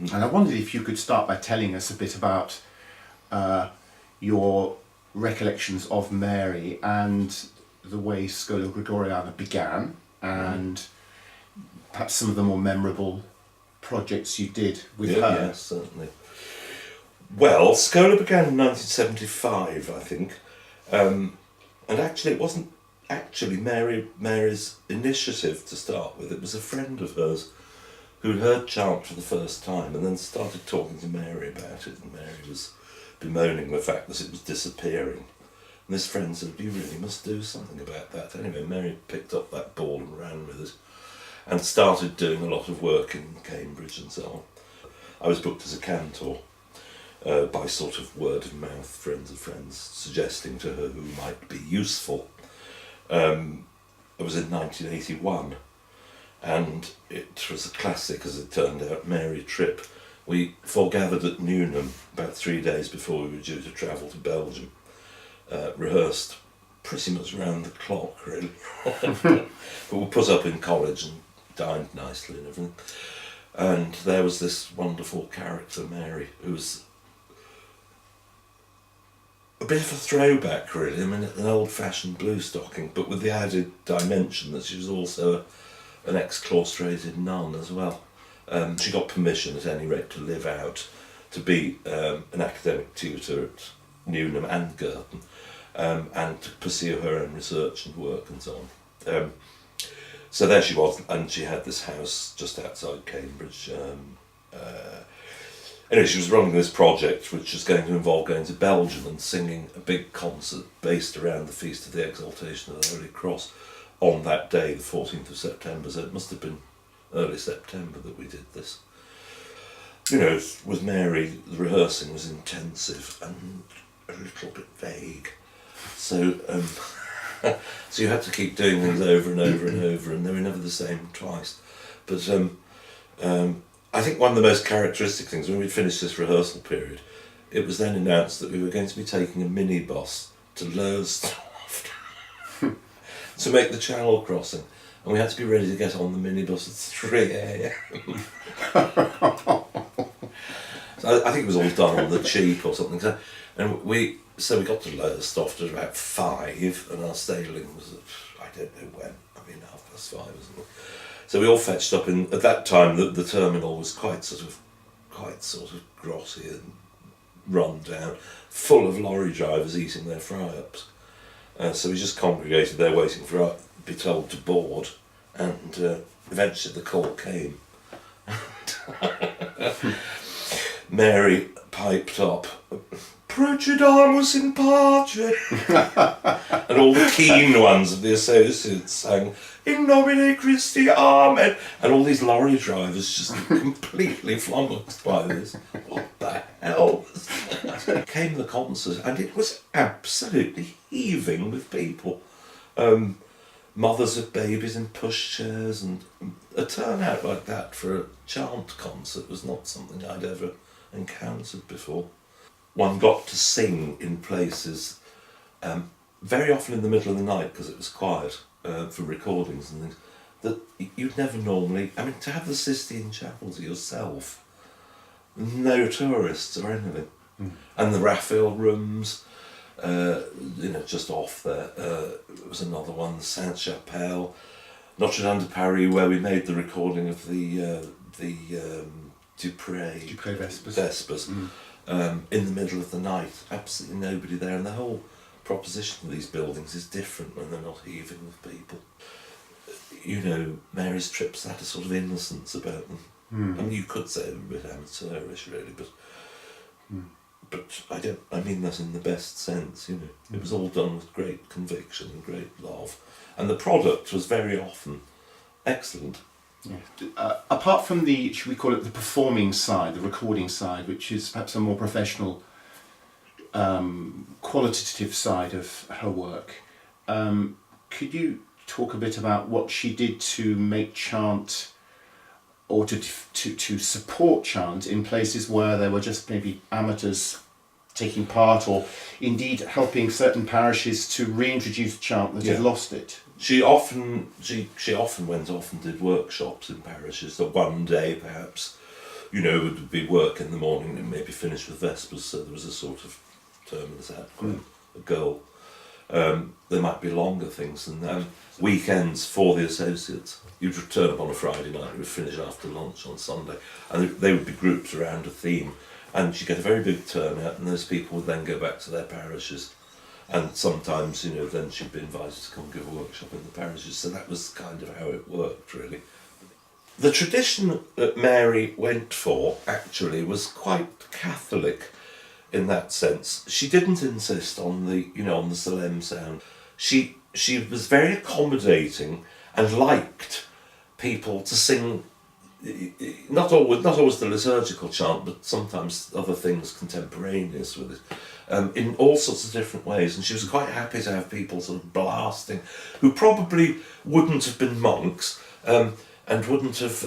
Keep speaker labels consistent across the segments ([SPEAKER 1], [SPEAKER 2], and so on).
[SPEAKER 1] And I wondered if you could start by telling us a bit about your recollections of Mary and the way Schola Gregoriana began, and perhaps some of the more memorable projects you did with her.
[SPEAKER 2] Yes, certainly. Well, Schola began in 1975, I think, and actually it wasn't actually Mary's initiative to start with. It was a friend of hers who'd heard chant for the first time and then started talking to Mary about it, and Mary was bemoaning the fact that it was disappearing. And this friend said, "You really must do something about that." Anyway, Mary picked up that ball and ran with it and started doing a lot of work in Cambridge and so on. I was booked as a cantor by sort of word of mouth, friends of friends suggesting to her who might be useful. It was in 1981, and it was a classic, as it turned out, Mary trip. We foregathered at Newnham about 3 days before we were due to travel to Belgium, rehearsed pretty much round the clock, really. But we put up in college and dined nicely and everything. And there was this wonderful character, Mary, who was a bit of a throwback, really. I mean, an old-fashioned blue stocking, but with the added dimension that she was also an ex-claustrated nun as well. She got permission, at any rate, to live out, to be an academic tutor at Newnham and Girton, and to pursue her own research and work and so on. So there she was, and she had this house just outside Cambridge. Anyway, she was running this project which was going to involve going to Belgium and singing a big concert based around the Feast of the Exaltation of the Holy Cross on that day, the 14th of September. So it must have been early September that we did this. You know, with Mary, the rehearsing was intensive and a little bit vague. So so you had to keep doing things over and over and over, and they were never the same twice. But I think one of the most characteristic things, when we'd finished this rehearsal period, it was then announced that we were going to be taking a minibus to Lowestoft to make the Channel crossing, and we had to be ready to get on the minibus at 3 a.m. So I think it was all done on the cheap or something. So we got to Lowestoft at about 5, and our sailing was at, I don't know when, I mean 5:30 or something. So we all fetched up in, at that time the terminal was quite sort of grotty and run down, full of lorry drivers eating their fry-ups. So we just congregated there waiting for us to be told to board, and eventually the call came. Mary piped up, "Procedimus in pace," and all the keen ones of the associates sang, "In nomine Christi, Amen," and all these lorry drivers just completely flummoxed by this. What the hell? Came the concert, and it was absolutely heaving with people. Mothers with babies in pushchairs, and a turnout like that for a chant concert was not something I'd ever encountered before. One got to sing in places, very often in the middle of the night because it was quiet, for recordings and things, that you'd never normally, I mean, to have the Sistine Chapel to yourself, no tourists or anything. And the Raphael rooms, just off there, there was another one, the Sainte-Chapelle, Notre Dame de Paris, where we made the recording of the Dupré Vespers. In the middle of the night, absolutely nobody there, and the whole proposition of these buildings is different when they're not heaving with people. You know, Mary's trips had a sort of innocence about them. I mean, you could say they were a bit amateurish, really, but I mean that in the best sense, you know. It was all done with great conviction and great love, and the product was very often excellent.
[SPEAKER 1] Yeah. Apart from the, should we call it the performing side, the recording side, which is perhaps a more professional, qualitative side of her work, could you talk a bit about what she did to make chant, or to support chant in places where there were just maybe amateurs taking part, or indeed helping certain parishes to reintroduce chant that had lost it?
[SPEAKER 2] She often went off and did workshops in parishes, so one day perhaps you know, it would be work in the morning and maybe finish with Vespers, so there was a sort of terminus ad a girl. There might be longer things than that. Weekends for the associates. You'd return up on a Friday night, you would finish after lunch on Sunday, and they would be grouped around a theme, and you'd get a very big turnout, and those people would then go back to their parishes. And sometimes, you know, then she'd be invited to come give a workshop in the parishes, so that was kind of how it worked, really. The tradition that Mary went for, actually, was quite Catholic in that sense. She didn't insist on the, you know, on the solemn sound. She was very accommodating and liked people to sing, not always the liturgical chant, but sometimes other things contemporaneous with it, in all sorts of different ways. And she was quite happy to have people sort of blasting, who probably wouldn't have been monks, and wouldn't have,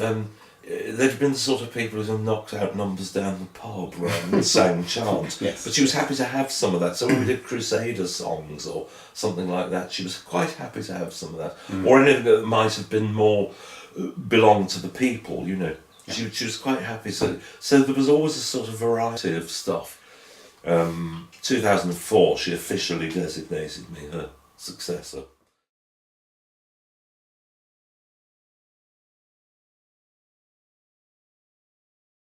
[SPEAKER 2] they'd have been the sort of people who knocked out numbers down the pub rather than sang chants.
[SPEAKER 1] Yes.
[SPEAKER 2] But she was happy to have some of that. So when we did Crusader songs or something like that, she was quite happy to have some of that. Or anything that might have been more belonged to the people, you know. Yeah. She was quite happy. So there was always a sort of variety of stuff. 2004, she officially designated me her successor.